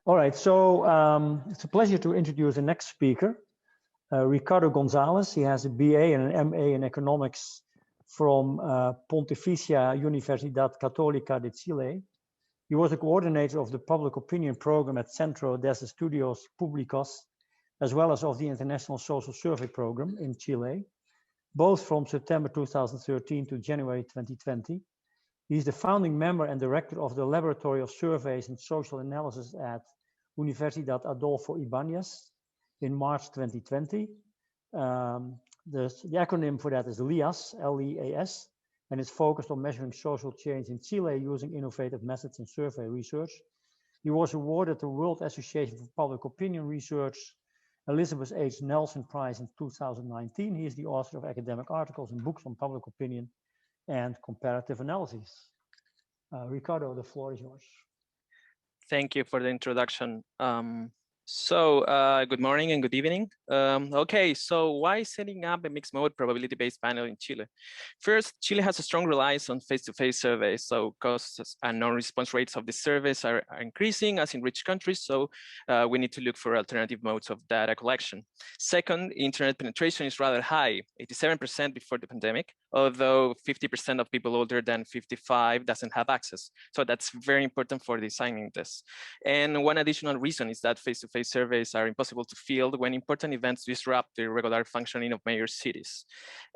All right, so it's a pleasure to introduce the next speaker, Ricardo Gonzalez. He has a BA and an MA in economics from Pontificia Universidad Católica de Chile. He was a coordinator of the public opinion program at Centro de Estudios Públicos, as well as of the International Social Survey Program in Chile, both from September 2013 to January 2020. He's the founding member and director of the Laboratory of Surveys and Social Analysis at Universidad Adolfo Ibáñez in March 2020. The acronym for that is LEAS, L-E-A-S, and it's focused on measuring social change in Chile using innovative methods in survey research. He was awarded the World Association for Public Opinion Research Elizabeth H. Nelson Prize in 2019. He is the author of academic articles and books on public opinion and comparative analysis. Ricardo, the floor is yours. Thank you for the introduction. Good morning and good evening. Okay, so why setting up a mixed mode probability-based panel in Chile? First, Chile has a strong reliance on face-to-face surveys, so costs and non-response rates of the surveys are increasing as in rich countries, so we need to look for alternative modes of data collection. Second, internet penetration is rather high, 87% before the pandemic, although 50% of people older than 55 doesn't have access. So that's very important for designing this. And one additional reason is that face-to-face surveys are impossible to field when important events disrupt the regular functioning of major cities.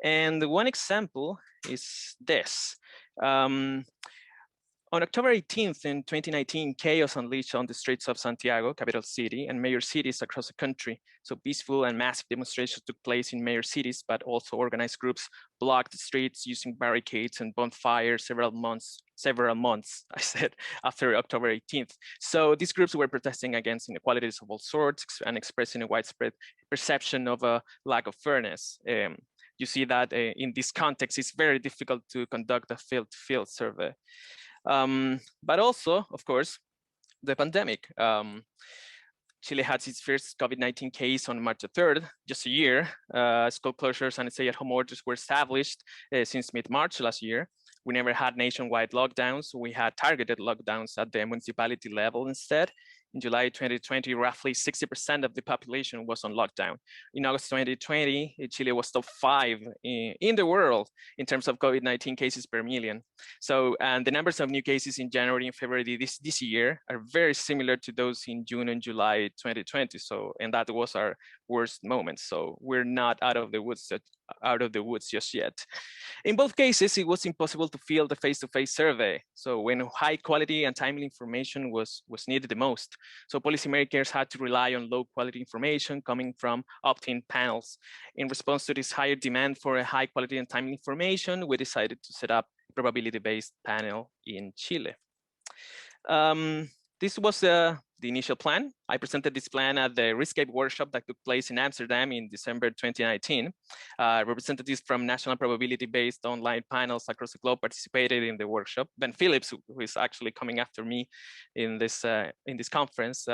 And one example is this. On October 18th in 2019, chaos unleashed on the streets of Santiago, capital city, and major cities across the country. So peaceful and massive demonstrations took place in major cities, but also organized groups blocked the streets using barricades and bonfires several months, I said, after October 18th. So these groups were protesting against inequalities of all sorts and expressing a widespread perception of a lack of fairness. You see that in this context, it's very difficult to conduct a field-to-field survey. But also, of course, the pandemic. Chile had its first COVID-19 case on March 3rd, just a year. School closures and stay-at-home orders were established since mid-March last year. We never had nationwide lockdowns. We had targeted lockdowns at the municipality level instead. In July 2020, roughly 60% of the population was on lockdown. In August 2020, Chile was top 5 in the world in terms of COVID-19 cases per million. So, and the numbers of new cases in January and February this year are very similar to those in June and July 2020. So, and that was our worst moment. So we're not out of the woods just yet. In both cases, it was impossible to field a face-to-face survey. So when high quality and timely information was needed the most. So policymakers had to rely on low quality information coming from opt-in panels. In response to this higher demand for a high quality and timely information, we decided to set up a probability-based panel in Chile. This was the initial plan. I presented this plan at the Riscape workshop that took place in Amsterdam in December 2019. Representatives from national probability-based online panels across the globe participated in the workshop. Ben Phillips, who is actually coming after me in this conference,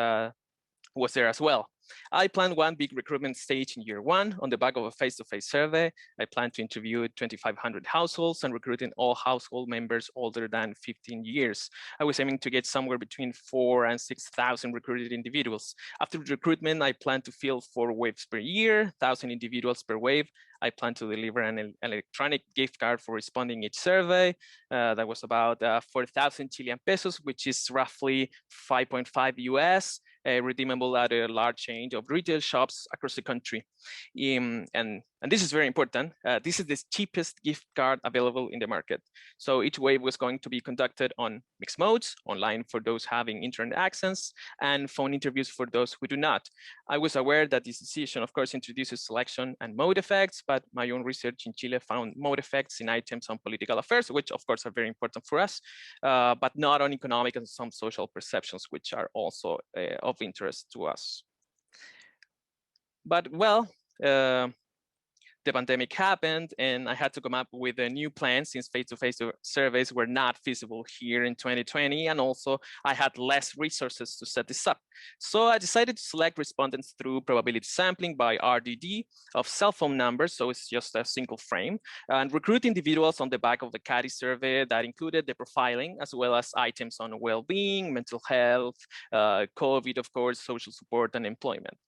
was there as well. I planned one big recruitment stage in year 1 on the back of a face-to-face survey. I planned to interview 2,500 households and recruiting all household members older than 15 years. I was aiming to get somewhere between 4,000 and 6,000 recruited individuals. After recruitment, I planned to fill 4 waves per year, 1,000 individuals per wave. I plan to deliver an electronic gift card for responding each survey. That was about 4,000 Chilean pesos, which is roughly 5.5 US, redeemable at a large chain of retail shops across the country. And this is very important. This is the cheapest gift card available in the market. So each wave was going to be conducted on mixed modes, online for those having internet access, and phone interviews for those who do not. I was aware that this decision, of course, introduces selection and mode effects, but my own research in Chile found mode effects in items on political affairs, which of course are very important for us, but not on economic and some social perceptions, which are also of interest to us. But well, the the pandemic happened, and I had to come up with a new plan since face-to-face surveys were not feasible here in 2020, and also I had less resources to set this up. So I decided to select respondents through probability sampling by RDD of cell phone numbers, so it's just a single frame, and recruit individuals on the back of the CADI survey that included the profiling, as well as items on well-being, mental health, COVID, of course, social support, and employment.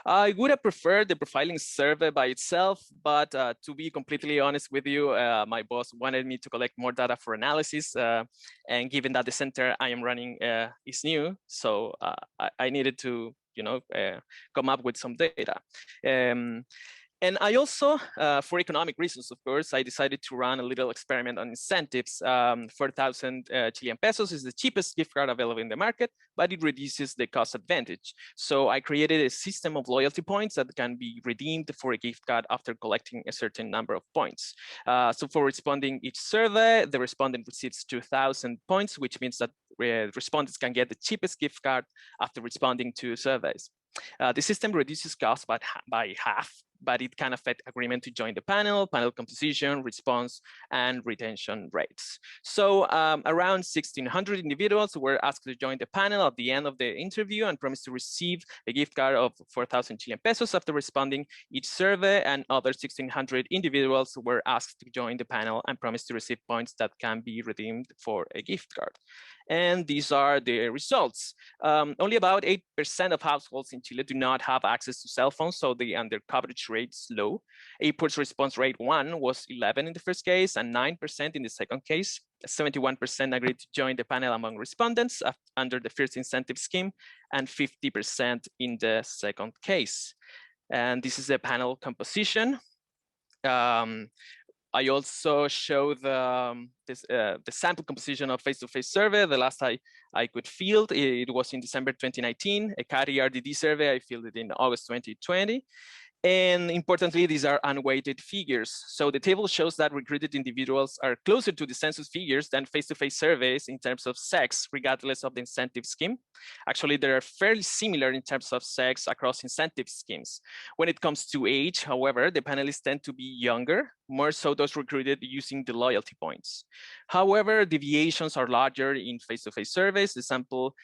I would have preferred the profiling survey by itself, but to be completely honest with you, my boss wanted me to collect more data for analysis, and given that the center I am running is new, so I needed to, come up with some data. And I also, for economic reasons, of course, I decided to run a little experiment on incentives. 4,000 Chilean pesos is the cheapest gift card available in the market, but it reduces the cost advantage. So I created a system of loyalty points that can be redeemed for a gift card after collecting a certain number of points. So for responding each survey, the respondent receives 2,000 points, which means that respondents can get the cheapest gift card after responding to surveys. The system reduces costs by half, but it can affect agreement to join the panel composition, response, and retention rates. So around 1,600 individuals were asked to join the panel at the end of the interview and promised to receive a gift card of 4,000 Chilean pesos after responding each survey, and other 1,600 individuals were asked to join the panel and promised to receive points that can be redeemed for a gift card. And these are the results. Only about 8% of households in Chile do not have access to cell phones, so the under coverage rate is low. Airports response rate 1 was 11 in the first case and 9% in the second case. 71% agreed to join the panel among respondents under the first incentive scheme, and 50% in the second case. And this is the panel composition. I also show the sample composition of face-to-face survey. The last I could field, it was in December 2019. A CADI RDD survey, I fielded in August 2020. And importantly, these are unweighted figures. So the table shows that recruited individuals are closer to the census figures than face-to-face surveys in terms of sex, regardless of the incentive scheme. Actually, they are fairly similar in terms of sex across incentive schemes. When it comes to age, however, the panelists tend to be younger, more so those recruited using the loyalty points. However, deviations are larger in face-to-face surveys. The sample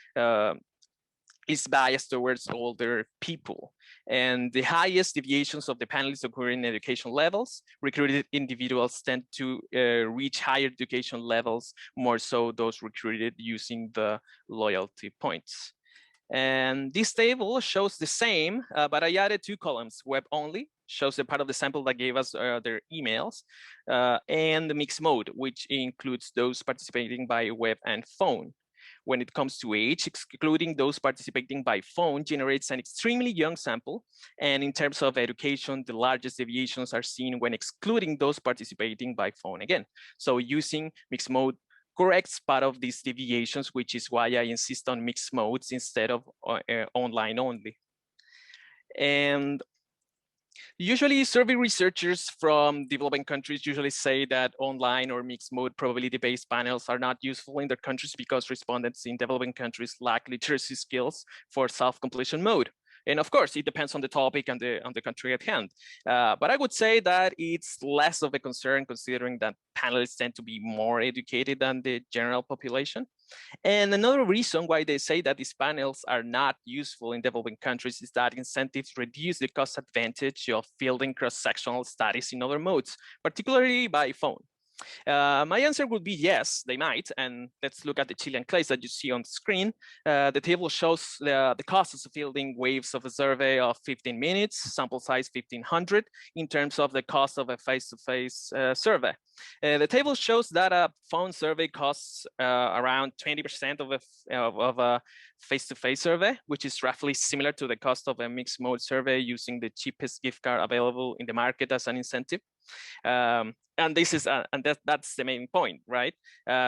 is biased towards older people. And the highest deviations of the panelists occur in education levels. Recruited individuals tend to reach higher education levels, more so those recruited using the loyalty points. And this table shows the same, but I added 2 columns. Web only shows the part of the sample that gave us their emails, and the mixed mode, which includes those participating by web and phone. When it comes to age, excluding those participating by phone generates an extremely young sample. And in terms of education, the largest deviations are seen when excluding those participating by phone again. So using mixed mode corrects part of these deviations, which is why I insist on mixed modes instead of online only. And usually survey researchers from developing countries usually say that online or mixed mode probability-based panels are not useful in their countries because respondents in developing countries lack literacy skills for self-completion mode. And of course, it depends on the topic and the country at hand. But I would say that it's less of a concern considering that panelists tend to be more educated than the general population. And another reason why they say that these panels are not useful in developing countries is that incentives reduce the cost advantage of fielding cross-sectional studies in other modes, particularly by phone. My answer would be yes, they might. And let's look at the Chilean case that you see on the screen. The table shows the costs of fielding waves of a survey of 15 minutes, sample size 1,500, in terms of the cost of a face-to-face survey. The table shows that a phone survey costs around 20% of a face-to-face survey, which is roughly similar to the cost of a mixed mode survey using the cheapest gift card available in the market as an incentive. And this is that's the main point, right?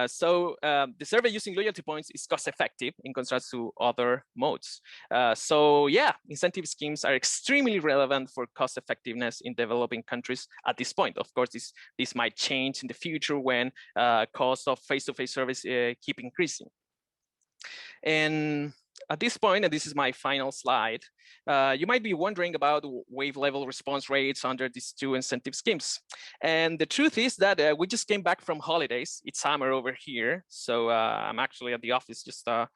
So the survey using loyalty points is cost effective in contrast to other modes. So yeah, incentive schemes are extremely relevant for cost effectiveness in developing countries at this point. Of course, this might change in the future when cost of face-to-face service keep increasing. And at this point, and this is my final slide, you might be wondering about wave level response rates under these two incentive schemes. And the truth is that we just came back from holidays. It's summer over here. So I'm actually at the office just a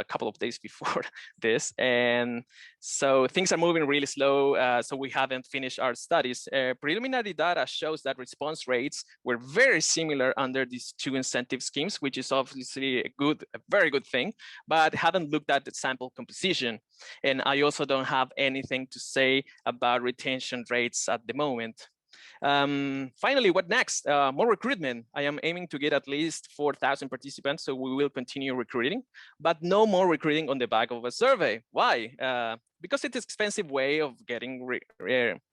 couple of days before this. And so things are moving really slow. So we haven't finished our studies. Preliminary data shows that response rates were very similar under these two incentive schemes, which is obviously a very good thing, but haven't looked at the sample composition. And I also don't have anything to say about retention rates at the moment. Finally, what next? More recruitment. I am aiming to get at least 4,000 participants, so we will continue recruiting, but no more recruiting on the back of a survey. Why? Because it's an expensive way of getting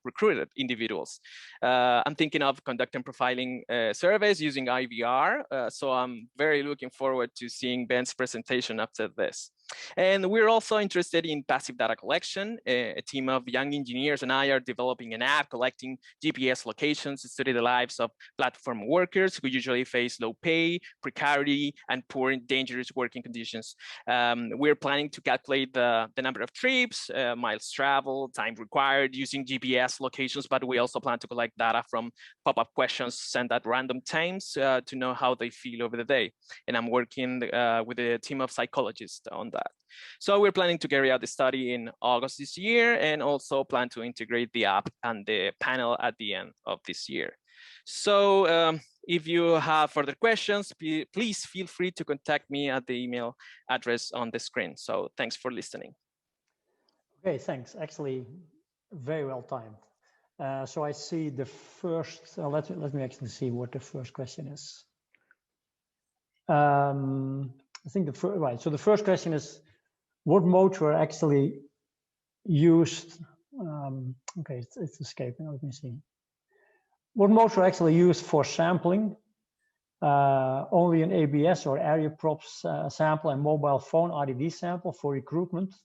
recruited individuals. I'm thinking of conducting profiling surveys using IVR, so I'm very looking forward to seeing Ben's presentation after this. And we're also interested in passive data collection. A team of young engineers and I are developing an app collecting GPS locations to study the lives of platform workers who usually face low pay, precarity, and poor and dangerous working conditions. We're planning to calculate the number of trips, miles traveled, time required using GPS locations, but we also plan to collect data from pop-up questions sent at random times to know how they feel over the day. And I'm working with a team of psychologists on that. So we're planning to carry out the study in August this year, and also plan to integrate the app and the panel at the end of this year. So if you have further questions, please feel free to contact me at the email address on the screen. So thanks for listening. Okay, thanks. Actually, very well timed. So I see the first, let me actually see what the first question is. I think right. So the first question is, what modes were actually used? Okay, it's escaping. Let me see. What modes were actually used for sampling? Only an ABS or area props sample and mobile phone RDD sample for recruitment,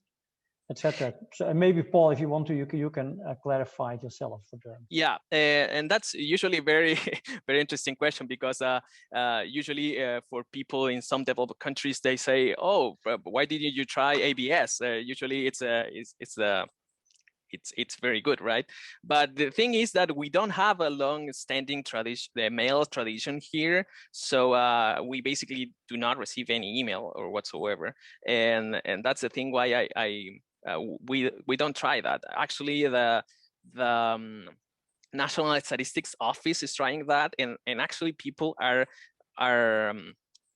etc. So maybe Paul, if you want to, you can clarify it yourself for them. Yeah, and that's usually a very very interesting question, because usually for people in some developed countries, they say, "Oh, why didn't you try ABS?" Usually it's very good, right? But the thing is that we don't have a long-standing tradition, the mail tradition here, so we basically do not receive any email or whatsoever, and that's the thing why we don't try that. Actually, the National Statistics Office is trying that, and actually people are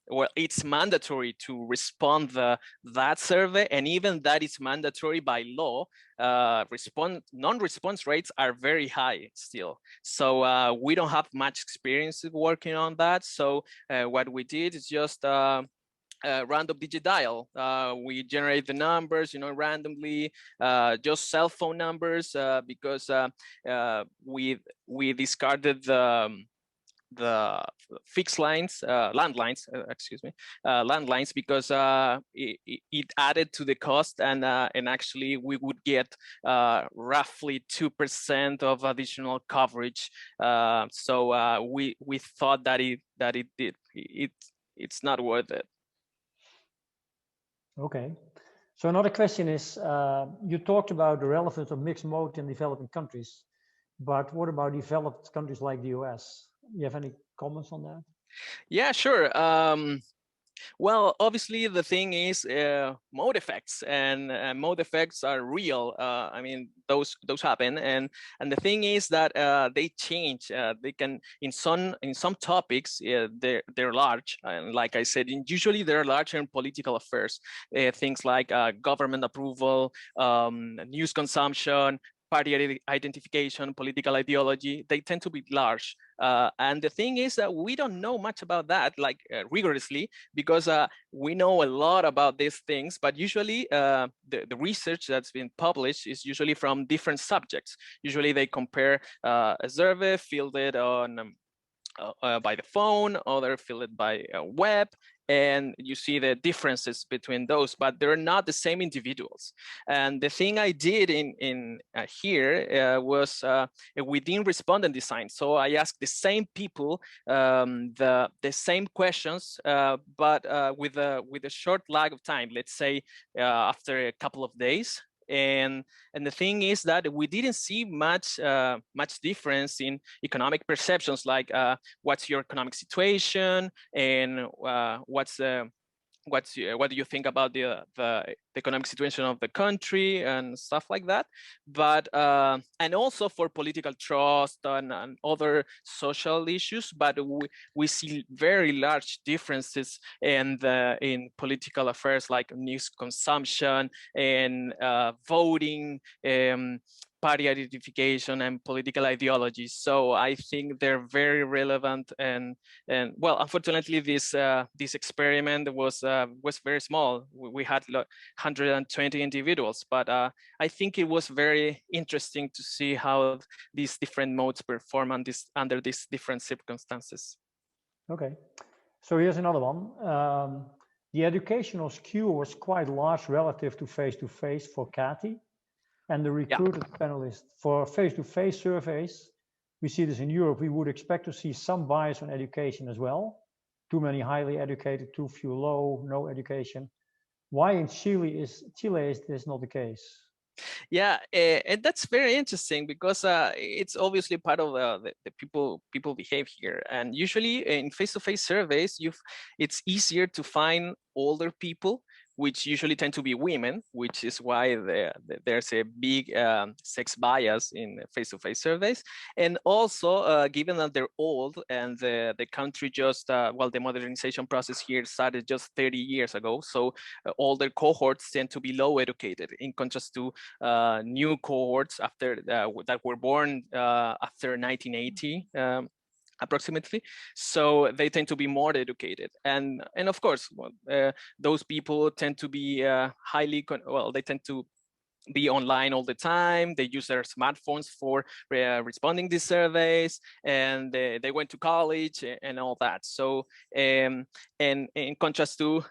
well, it's mandatory to respond that survey, and even that is mandatory by law. Non-response rates are very high still. So we don't have much experience working on that. So what we did is just random digit dial. We generate the numbers, randomly, just cell phone numbers, because we discarded the fixed lines, landlines, landlines, because it added to the cost, and actually we would get roughly 2% of additional coverage. So we thought that it's not worth it. Okay. So another question is, you talked about the relevance of mixed mode in developing countries, but what about developed countries like the US? You have any comments on that? Yeah, sure. Well, obviously the thing is mode effects, and mode effects are real. I mean, those happen, and the thing is that they change. They can in some topics they're large, and like I said, usually they're larger in political affairs. Things like government approval, news consumption, party identification, political ideology, they tend to be large. And the thing is that we don't know much about that, like rigorously, because we know a lot about these things, but usually the research that's been published is usually from different subjects. Usually they compare a survey fielded on by the phone, other fielded by web, and you see the differences between those, but they're not the same individuals. And the thing I did in here was within respondent design. So I asked the same people the same questions, but with a short lag of time. Let's say after a couple of days. And the thing is that we didn't see much difference in economic perceptions, like what's your economic situation, and what do you think about the economic situation of the country and stuff like that. But and also for political trust and other social issues, but we see very large differences in political affairs, like news consumption and voting, party identification, and political ideology. So I think they're very relevant. And well, unfortunately, this experiment was very small. We had 120 individuals, but I think it was very interesting to see how these different modes perform under these different circumstances. Okay, so here's another one. The educational skew was quite large relative to face-to-face for CATI. And the recruited panelists for face-to-face surveys, we see this in Europe, we would expect to see some bias on education as well. Too many highly educated, too few low, no education. Why in Chile is this not the case? Yeah, and that's very interesting, because it's obviously part of the people behave here. And usually in face-to-face surveys, it's easier to find older people, which usually tend to be women, which is why there's a big sex bias in face-to-face surveys. And also, given that they're old and the country just, well, the modernization process here started just 30 years ago. So older cohorts tend to be low educated, in contrast to new cohorts after that were born after 1980. Approximately, so they tend to be more educated, and of course, those people tend to be they tend to be online all the time. They use their smartphones for responding these surveys, and they went to college and all that. So, and in contrast to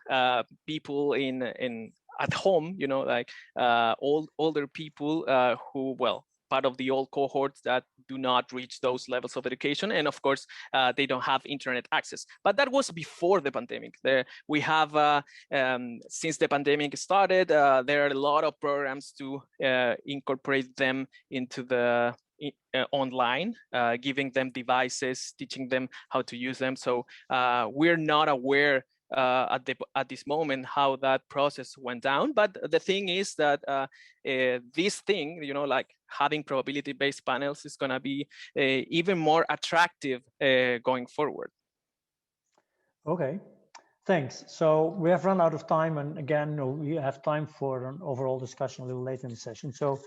people at home, like older people who, well, part of the old cohorts that do not reach those levels of education. And of course, they don't have internet access. But that was before the pandemic. We have, since the pandemic started, there are a lot of programs to incorporate them into the online, giving them devices, teaching them how to use them. So we're not aware at this moment how that process went down. But the thing is that this thing, like having probability-based panels, is going to be even more attractive going forward. Okay, thanks. So we have run out of time, and again, we have time for an overall discussion a little later in the session. So